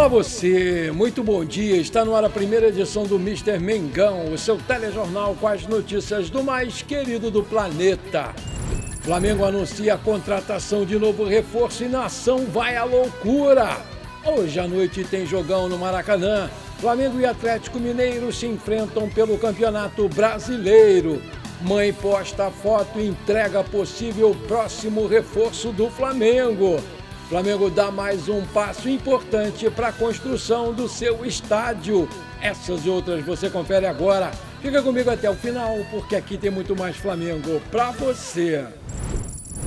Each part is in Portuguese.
Olá você, muito bom dia. Está no ar a primeira edição do Mister Mengão, o seu telejornal com as notícias do mais querido do planeta. Flamengo anuncia a contratação de novo reforço e nação vai à loucura. Hoje à noite tem jogão no Maracanã. Flamengo e Atlético Mineiro se enfrentam pelo Campeonato Brasileiro. Mãe posta foto e entrega possível próximo reforço do Flamengo. Flamengo dá mais um passo importante para a construção do seu estádio. Essas e outras você confere agora. Fica comigo até o final, porque aqui tem muito mais Flamengo para você.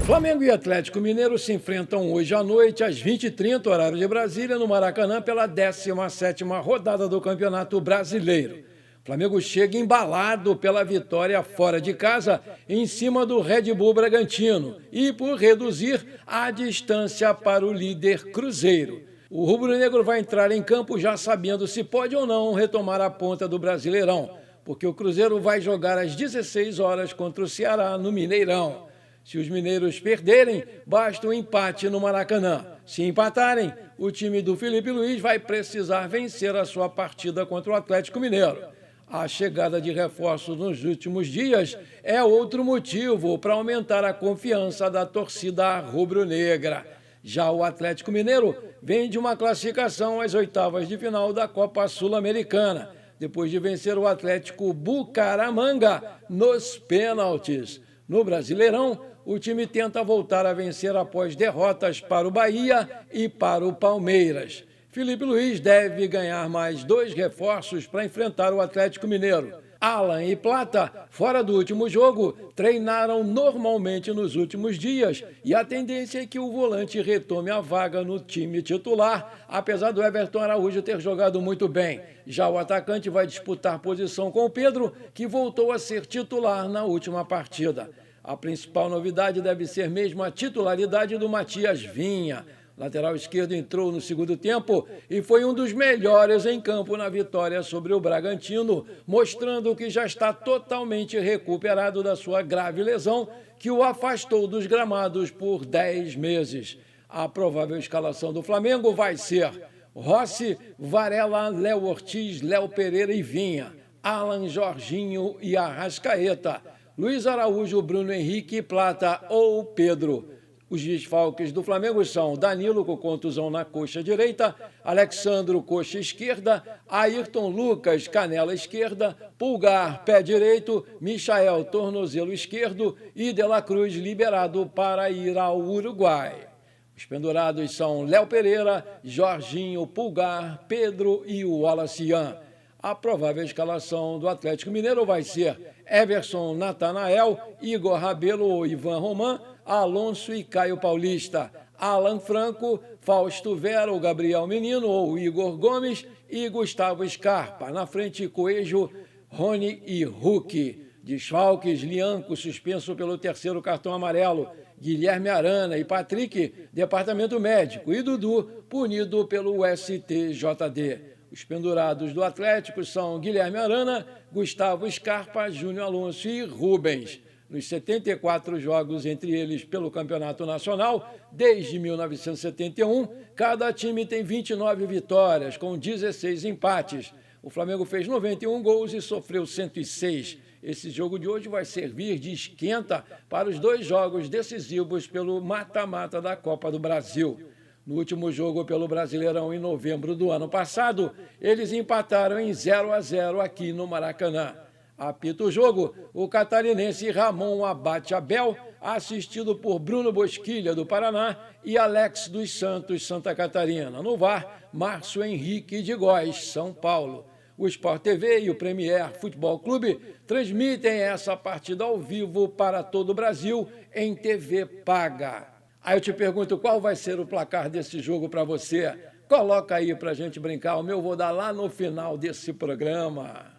Flamengo e Atlético Mineiro se enfrentam hoje à noite, às 20h30, horário de Brasília, no Maracanã, pela 17ª rodada do Campeonato Brasileiro. Flamengo chega embalado pela vitória fora de casa em cima do Red Bull Bragantino e por reduzir a distância para o líder Cruzeiro. O rubro-negro vai entrar em campo já sabendo se pode ou não retomar a ponta do Brasileirão, porque o Cruzeiro vai jogar às 16 horas contra o Ceará no Mineirão. Se os mineiros perderem, basta um empate no Maracanã. Se empatarem, o time do Felipe Luiz vai precisar vencer a sua partida contra o Atlético Mineiro. A chegada de reforços nos últimos dias é outro motivo para aumentar a confiança da torcida rubro-negra. Já o Atlético Mineiro vem de uma classificação às oitavas de final da Copa Sul-Americana, depois de vencer o Atlético Bucaramanga nos pênaltis. No Brasileirão, o time tenta voltar a vencer após derrotas para o Bahia e para o Palmeiras. Felipe Luiz deve ganhar mais 2 reforços para enfrentar o Atlético Mineiro. Alan e Plata, fora do último jogo, treinaram normalmente nos últimos dias e a tendência é que o volante retome a vaga no time titular, apesar do Everton Araújo ter jogado muito bem. Já o atacante vai disputar posição com o Pedro, que voltou a ser titular na última partida. A principal novidade deve ser mesmo a titularidade do Matias Vinha. Lateral esquerdo entrou no segundo tempo e foi um dos melhores em campo na vitória sobre o Bragantino, mostrando que já está totalmente recuperado da sua grave lesão, que o afastou dos gramados por 10 meses. A provável escalação do Flamengo vai ser Rossi, Varela, Léo Ortiz, Léo Pereira e Vinha, Alan, Jorginho e Arrascaeta, Luiz Araújo, Bruno Henrique, Plata ou Pedro. Os desfalques do Flamengo são Danilo, com contusão na coxa direita, Alexandro, coxa esquerda, Ayrton Lucas, canela esquerda, Pulgar, pé direito, Michael, tornozelo esquerdo e De La Cruz liberado para ir ao Uruguai. Os pendurados são Léo Pereira, Jorginho, Pulgar, Pedro e Wallace. A provável escalação do Atlético Mineiro vai ser Everson, Natanael, Igor Rabelo ou Ivan Roman, Alonso e Caio Paulista, Alan Franco, Fausto Vera ou Gabriel Menino ou Igor Gomes e Gustavo Scarpa. Na frente, Coelho, Rony e Hulk. Desfalques, Lianco, suspenso pelo 3º cartão amarelo, Guilherme Arana e Patrick, departamento médico, e Dudu, punido pelo STJD. Os pendurados do Atlético são Guilherme Arana, Gustavo Scarpa, Júnior Alonso e Rubens. Nos 74 jogos entre eles pelo Campeonato Nacional, desde 1971, cada time tem 29 vitórias, com 16 empates. O Flamengo fez 91 gols e sofreu 106. Esse jogo de hoje vai servir de esquenta para os 2 jogos decisivos pelo mata-mata da Copa do Brasil. No último jogo pelo Brasileirão, em novembro do ano passado, eles empataram em 0-0 aqui no Maracanã. Apita o jogo o catarinense Ramon Abate Abel, assistido por Bruno Bosquilha, do Paraná, e Alex dos Santos, Santa Catarina. No VAR, Márcio Henrique de Góes, São Paulo. O Sport TV e o Premier Futebol Clube transmitem essa partida ao vivo para todo o Brasil em TV paga. Aí eu te pergunto, qual vai ser o placar desse jogo para você? Coloca aí para a gente brincar, o meu vou dar lá no final desse programa.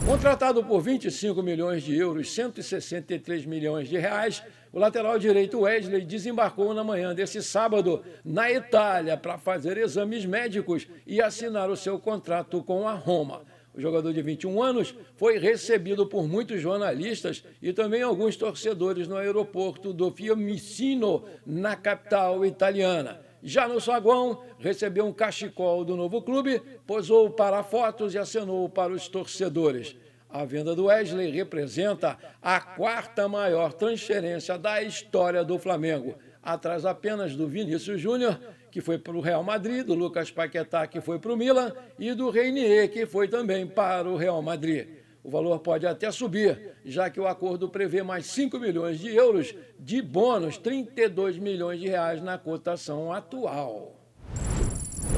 Contratado por 25 milhões de euros, 163 milhões de reais, o lateral direito Wesley desembarcou na manhã desse sábado na Itália para fazer exames médicos e assinar o seu contrato com a Roma. O jogador de 21 anos foi recebido por muitos jornalistas e também alguns torcedores no aeroporto do Fiumicino, na capital italiana. Já no saguão, recebeu um cachecol do novo clube, posou para fotos e acenou para os torcedores. A venda do Wesley representa a quarta maior transferência da história do Flamengo, atrás apenas do Vinícius Júnior, que foi para o Real Madrid, do Lucas Paquetá, que foi para o Milan, e do Reinier, que foi também para o Real Madrid. O valor pode até subir, já que o acordo prevê mais 5 milhões de euros de bônus, 32 milhões de reais na cotação atual.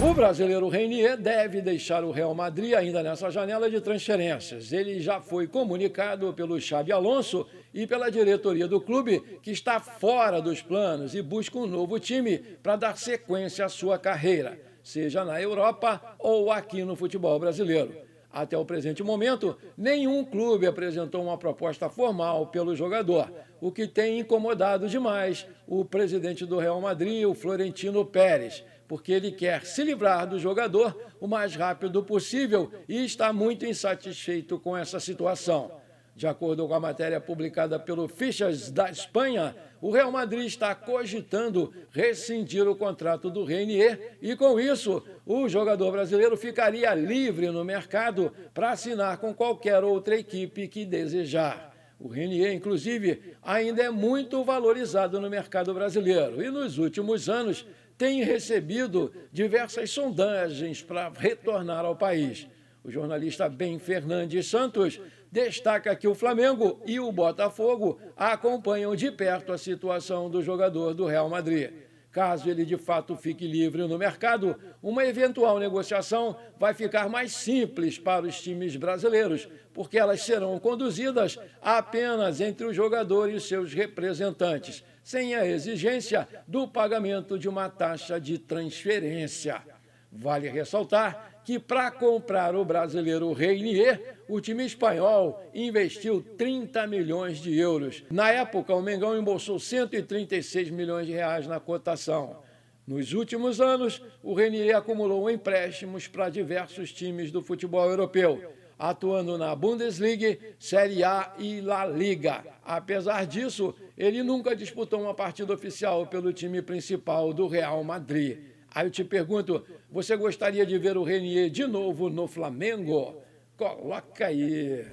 O brasileiro Reinier deve deixar o Real Madrid ainda nessa janela de transferências. Ele já foi comunicado pelo Xabi Alonso e pela diretoria do clube que está fora dos planos e busca um novo time para dar sequência à sua carreira, seja na Europa ou aqui no futebol brasileiro. Até o presente momento, nenhum clube apresentou uma proposta formal pelo jogador, o que tem incomodado demais o presidente do Real Madrid, o Florentino Pérez, porque ele quer se livrar do jogador o mais rápido possível e está muito insatisfeito com essa situação. De acordo com a matéria publicada pelo Fichas da Espanha, o Real Madrid está cogitando rescindir o contrato do Reinier e, com isso, o jogador brasileiro ficaria livre no mercado para assinar com qualquer outra equipe que desejar. O Reinier, inclusive, ainda é muito valorizado no mercado brasileiro e, nos últimos anos, tem recebido diversas sondagens para retornar ao país. O jornalista Ben Fernandes Santos destaca que o Flamengo e o Botafogo acompanham de perto a situação do jogador do Real Madrid. Caso ele de fato fique livre no mercado, uma eventual negociação vai ficar mais simples para os times brasileiros, porque elas serão conduzidas apenas entre o jogador e seus representantes, sem a exigência do pagamento de uma taxa de transferência. Vale ressaltar que, para comprar o brasileiro Reinier, o time espanhol investiu 30 milhões de euros. Na época, o Mengão embolsou 136 milhões de reais na cotação. Nos últimos anos, o Reinier acumulou empréstimos para diversos times do futebol europeu, atuando na Bundesliga, Série A e La Liga. Apesar disso, ele nunca disputou uma partida oficial pelo time principal do Real Madrid. Aí eu te pergunto, você gostaria de ver o Reinier de novo no Flamengo? Coloca aí.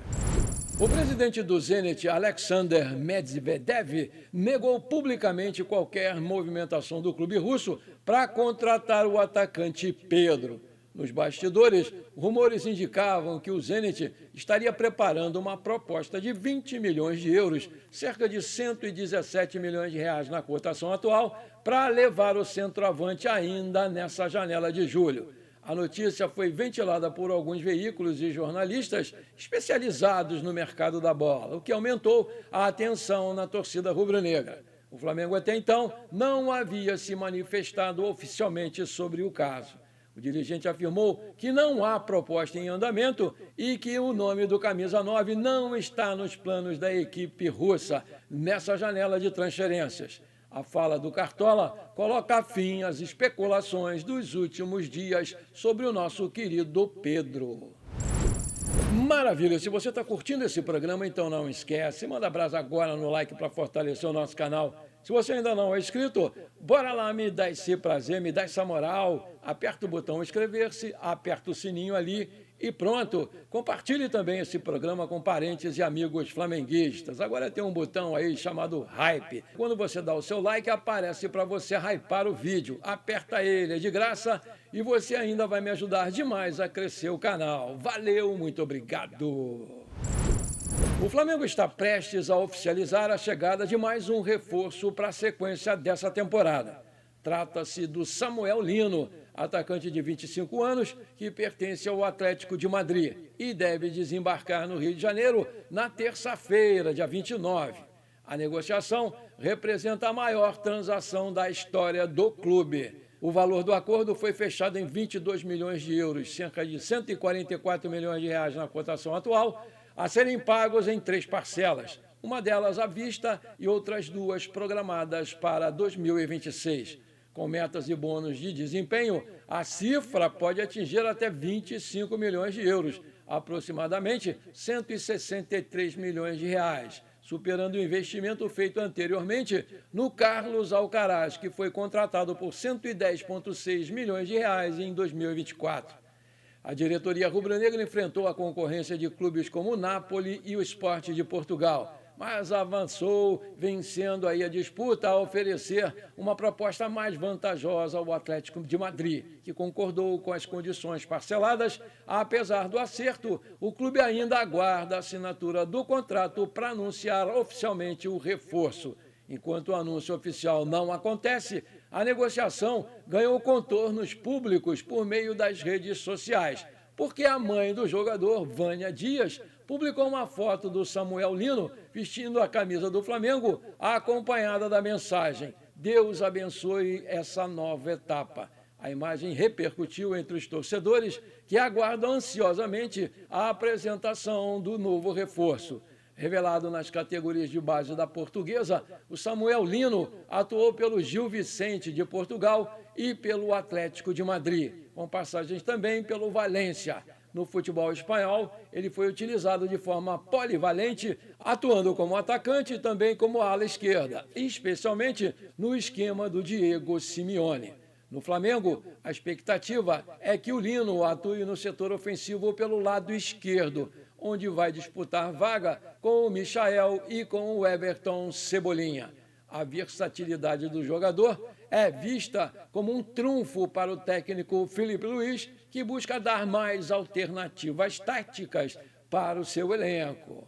O presidente do Zenit, Alexander Medvedev, negou publicamente qualquer movimentação do clube russo para contratar o atacante Pedro. Nos bastidores, rumores indicavam que o Zenit estaria preparando uma proposta de 20 milhões de euros, cerca de 117 milhões de reais na cotação atual, para levar o centroavante ainda nessa janela de julho. A notícia foi ventilada por alguns veículos e jornalistas especializados no mercado da bola, o que aumentou a atenção na torcida rubro-negra. O Flamengo até então não havia se manifestado oficialmente sobre o caso. O dirigente afirmou que não há proposta em andamento e que o nome do camisa 9 não está nos planos da equipe russa nessa janela de transferências. A fala do Cartola coloca fim às especulações dos últimos dias sobre o nosso querido Pedro. Maravilha! Se você está curtindo esse programa, então não esquece, manda brasa agora no like para fortalecer o nosso canal. Se você ainda não é inscrito, bora lá, me dá esse prazer, me dá essa moral, aperta o botão inscrever-se, aperta o sininho ali e pronto. Compartilhe também esse programa com parentes e amigos flamenguistas. Agora tem um botão aí chamado Hype. Quando você dá o seu like, aparece para você hypar o vídeo. Aperta ele, é de graça e você ainda vai me ajudar demais a crescer o canal. Valeu, muito obrigado! O Flamengo está prestes a oficializar a chegada de mais um reforço para a sequência dessa temporada. Trata-se do Samuel Lino, atacante de 25 anos, que pertence ao Atlético de Madrid e deve desembarcar no Rio de Janeiro na terça-feira, dia 29. A negociação representa a maior transação da história do clube. O valor do acordo foi fechado em 22 milhões de euros, cerca de 144 milhões de reais na cotação atual, a serem pagos em 3 parcelas, uma delas à vista e outras 2 programadas para 2026. Com metas e bônus de desempenho, a cifra pode atingir até 25 milhões de euros, aproximadamente 163 milhões de reais. superando o investimento feito anteriormente no Carlos Alcaraz, que foi contratado por 110,6 milhões de reais em 2024. A diretoria rubro-negra enfrentou a concorrência de clubes como o Napoli e o Sport de Portugal, mas avançou, vencendo aí a disputa a oferecer uma proposta mais vantajosa ao Atlético de Madrid, que concordou com as condições parceladas. Apesar do acerto, o clube ainda aguarda a assinatura do contrato para anunciar oficialmente o reforço. Enquanto o anúncio oficial não acontece, a negociação ganhou contornos públicos por meio das redes sociais, porque a mãe do jogador, Vânia Dias, publicou uma foto do Samuel Lino vestindo a camisa do Flamengo, acompanhada da mensagem: "Deus abençoe essa nova etapa". A imagem repercutiu entre os torcedores, que aguardam ansiosamente a apresentação do novo reforço. Revelado nas categorias de base da Portuguesa, o Samuel Lino atuou pelo Gil Vicente de Portugal e pelo Atlético de Madrid, com passagens também pelo Valência. No futebol espanhol, ele foi utilizado de forma polivalente, atuando como atacante e também como ala esquerda, especialmente no esquema do Diego Simeone. No Flamengo, a expectativa é que o Lino atue no setor ofensivo pelo lado esquerdo, onde vai disputar vaga com o Michael e com o Everton Cebolinha. A versatilidade do jogador é vista como um trunfo para o técnico Filipe Luís, que busca dar mais alternativas táticas para o seu elenco.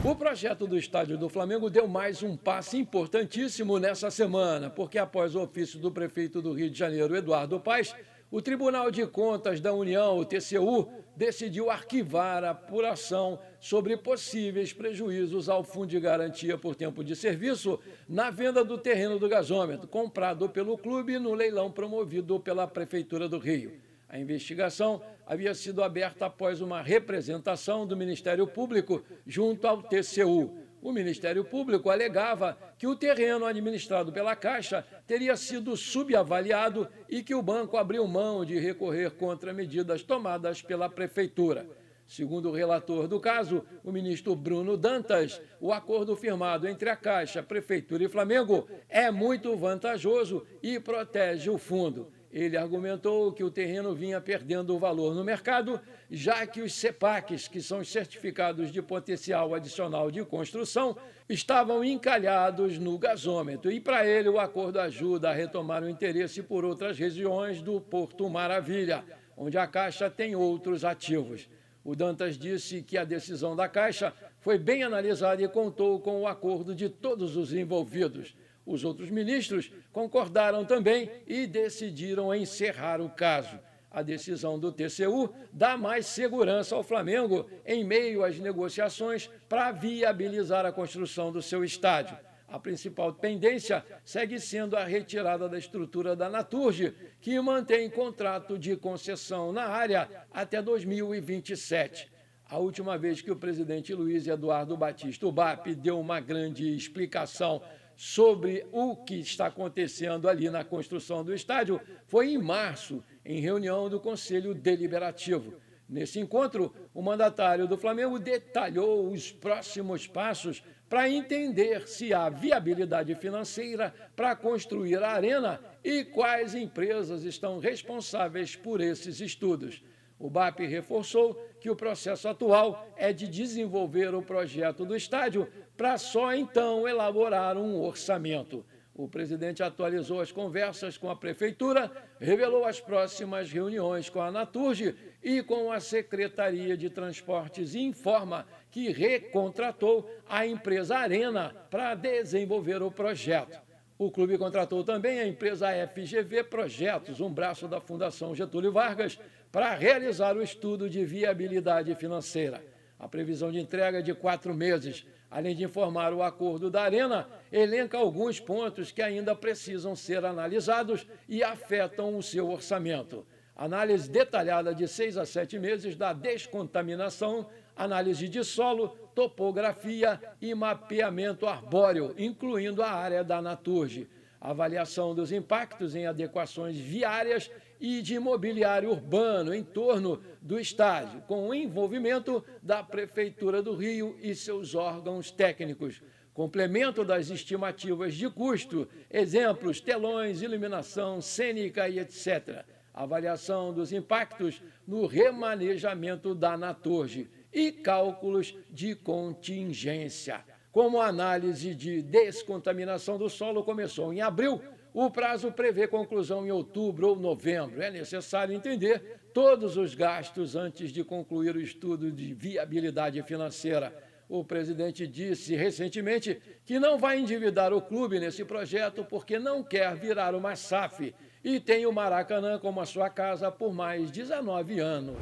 O projeto do estádio do Flamengo deu mais um passo importantíssimo nessa semana, porque após o ofício do prefeito do Rio de Janeiro, Eduardo Paes, o Tribunal de Contas da União, o TCU, decidiu arquivar a apuração sobre possíveis prejuízos ao Fundo de Garantia por Tempo de Serviço na venda do terreno do gasômetro, comprado pelo clube no leilão promovido pela Prefeitura do Rio. A investigação havia sido aberta após uma representação do Ministério Público junto ao TCU. O Ministério Público alegava que o terreno administrado pela Caixa teria sido subavaliado e que o banco abriu mão de recorrer contra medidas tomadas pela Prefeitura. Segundo o relator do caso, o ministro Bruno Dantas, o acordo firmado entre a Caixa, Prefeitura e Flamengo é muito vantajoso e protege o fundo. Ele argumentou que o terreno vinha perdendo o valor no mercado, já que os CEPACs, que são os certificados de potencial adicional de construção, estavam encalhados no gasômetro. E, para ele, o acordo ajuda a retomar o interesse por outras regiões do Porto Maravilha, onde a Caixa tem outros ativos. O Dantas disse que a decisão da Caixa foi bem analisada e contou com o acordo de todos os envolvidos. Os outros ministros concordaram também e decidiram encerrar o caso. A decisão do TCU dá mais segurança ao Flamengo em meio às negociações para viabilizar a construção do seu estádio. A principal pendência segue sendo a retirada da estrutura da Naturgy, que mantém contrato de concessão na área até 2027. A última vez que o presidente Luiz Eduardo Batista, o BAP, deu uma grande explicação sobre o que está acontecendo ali na construção do estádio foi em março, em reunião do Conselho Deliberativo. Nesse encontro, o mandatário do Flamengo detalhou os próximos passos para entender se há viabilidade financeira para construir a arena e quais empresas estão responsáveis por esses estudos. O BAP reforçou que o processo atual é de desenvolver o projeto do estádio para só então elaborar um orçamento. O presidente atualizou as conversas com a Prefeitura, revelou as próximas reuniões com a Naturgy e com a Secretaria de Transportes e informa que recontratou a empresa Arena para desenvolver o projeto. O clube contratou também a empresa FGV Projetos, um braço da Fundação Getúlio Vargas, para realizar o estudo de viabilidade financeira. A previsão de entrega é de 4 meses. Além de informar o acordo da Arena, elenca alguns pontos que ainda precisam ser analisados e afetam o seu orçamento. Análise detalhada de 6 a 7 meses da descontaminação, análise de solo, topografia e mapeamento arbóreo, incluindo a área da Naturgy. Avaliação dos impactos em adequações viárias e de mobiliário urbano em torno do estádio, com o envolvimento da Prefeitura do Rio e seus órgãos técnicos. Complemento das estimativas de custo, exemplos, telões, iluminação cênica e etc. Avaliação dos impactos no remanejamento da Naturge e cálculos de contingência. Como a análise de descontaminação do solo começou em abril, o prazo prevê conclusão em outubro ou novembro. É necessário entender todos os gastos antes de concluir o estudo de viabilidade financeira. O presidente disse recentemente que não vai endividar o clube nesse projeto porque não quer virar uma SAF e tem o Maracanã como a sua casa por mais 19 anos.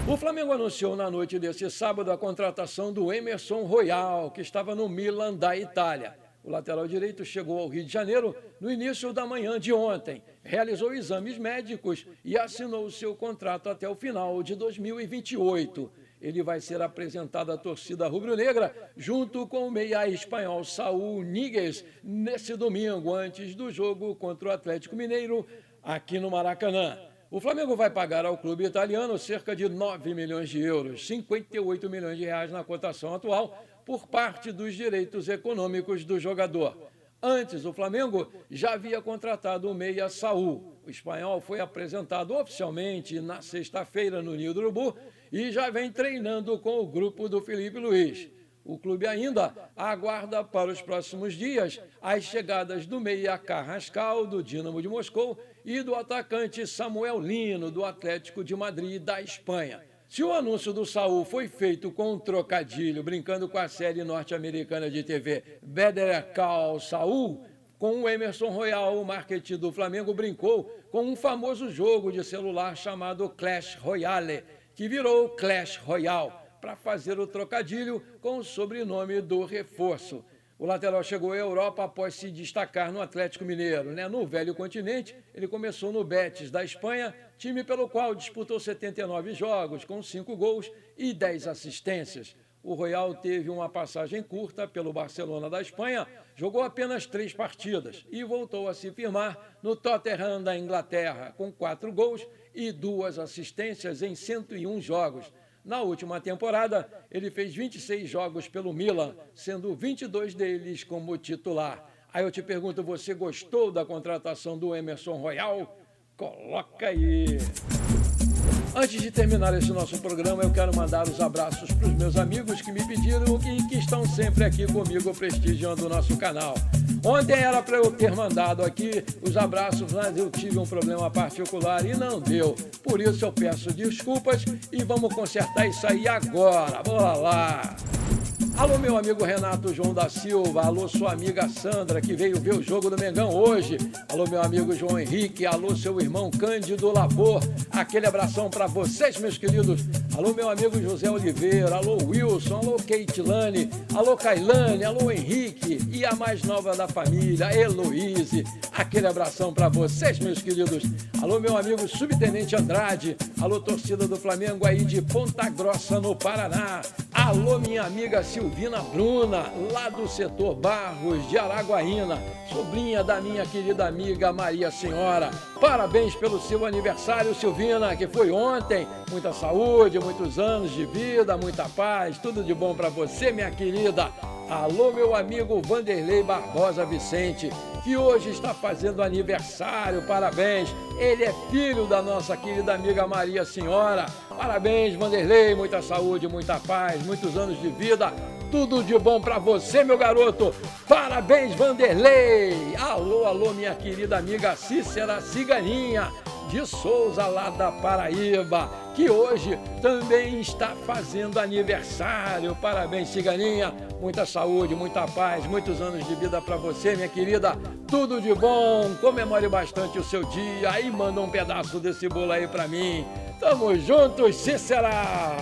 O Flamengo anunciou na noite desse sábado a contratação do Emerson Royal, que estava no Milan da Itália. O lateral direito chegou ao Rio de Janeiro no início da manhã de ontem, realizou exames médicos e assinou seu contrato até o final de 2028. Ele vai ser apresentado à torcida rubro-negra junto com o meia espanhol Saúl Ñíguez nesse domingo, antes do jogo contra o Atlético Mineiro, aqui no Maracanã. O Flamengo vai pagar ao clube italiano cerca de 9 milhões de euros, 58 milhões de reais na cotação atual, por parte dos direitos econômicos do jogador. Antes, o Flamengo já havia contratado o meia Saúl. O espanhol foi apresentado oficialmente na sexta-feira no Ninho do Urubu e já vem treinando com o grupo do Felipe Luiz. O clube ainda aguarda para os próximos dias as chegadas do meia Carrascal, do Dínamo de Moscou, e do atacante Samuel Lino, do Atlético de Madrid, da Espanha. Se o anúncio do Saúl foi feito com um trocadilho, brincando com a série norte-americana de TV Better Call Saul, com o Emerson Royal, o marketing do Flamengo brincou com um famoso jogo de celular chamado Clash Royale, que virou Clash Royale, para fazer o trocadilho com o sobrenome do reforço. O lateral chegou à Europa após se destacar no Atlético Mineiro. No velho continente, ele começou no Betis da Espanha, time pelo qual disputou 79 jogos, com 5 gols e 10 assistências. O Royal teve uma passagem curta pelo Barcelona da Espanha, jogou apenas 3 partidas e voltou a se firmar no Tottenham da Inglaterra, com 4 gols e 2 assistências em 101 jogos. Na última temporada, ele fez 26 jogos pelo Milan, sendo 22 deles como titular. Aí eu te pergunto, você gostou da contratação do Emerson Royal? Coloca aí! Antes de terminar esse nosso programa, eu quero mandar os abraços para os meus amigos que me pediram e que estão sempre aqui comigo prestigiando o nosso canal. Ontem era para eu ter mandado aqui os abraços, mas eu tive um problema particular e não deu. Por isso eu peço desculpas e vamos consertar isso aí agora. Bora lá! Alô, meu amigo Renato João da Silva, alô, sua amiga Sandra, que veio ver o jogo do Mengão hoje, alô, meu amigo João Henrique, alô, seu irmão Cândido Labor, aquele abração para vocês, meus queridos, alô, meu amigo José Oliveira, alô, Wilson, alô, Keitilane, alô, Kailane, alô, Henrique, e a mais nova da família, Heloíse, aquele abração para vocês, meus queridos, alô, meu amigo Subtenente Andrade, alô, torcida do Flamengo aí de Ponta Grossa, no Paraná, alô, minha amiga Silvina Bruna, lá do setor Barros de Araguaína, sobrinha da minha querida amiga Maria Senhora. Parabéns pelo seu aniversário, Silvina, que foi ontem. Muita saúde, muitos anos de vida, muita paz, tudo de bom para você, minha querida. Alô, meu amigo Vanderlei Barbosa Vicente, que hoje está fazendo aniversário, parabéns. Ele é filho da nossa querida amiga Maria Senhora. Parabéns, Vanderlei, muita saúde, muita paz, muitos anos de vida. Tudo de bom pra você, meu garoto. Parabéns, Vanderlei. Alô, alô, minha querida amiga Cícera Ciganinha de Souza, lá da Paraíba, que hoje também está fazendo aniversário. Parabéns, Ciganinha. Muita saúde, muita paz, muitos anos de vida pra você, minha querida. Tudo de bom. Comemore bastante o seu dia e manda um pedaço desse bolo aí pra mim. Tamo juntos, Cícera.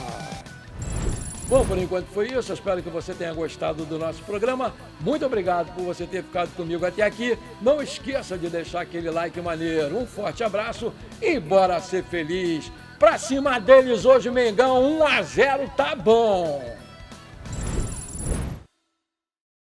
Bom, por enquanto foi isso. Eu espero que você tenha gostado do nosso programa. Muito obrigado por você ter ficado comigo até aqui. Não esqueça de deixar aquele like maneiro. Um forte abraço e bora ser feliz. Pra cima deles hoje, Mengão, 1-0, tá bom.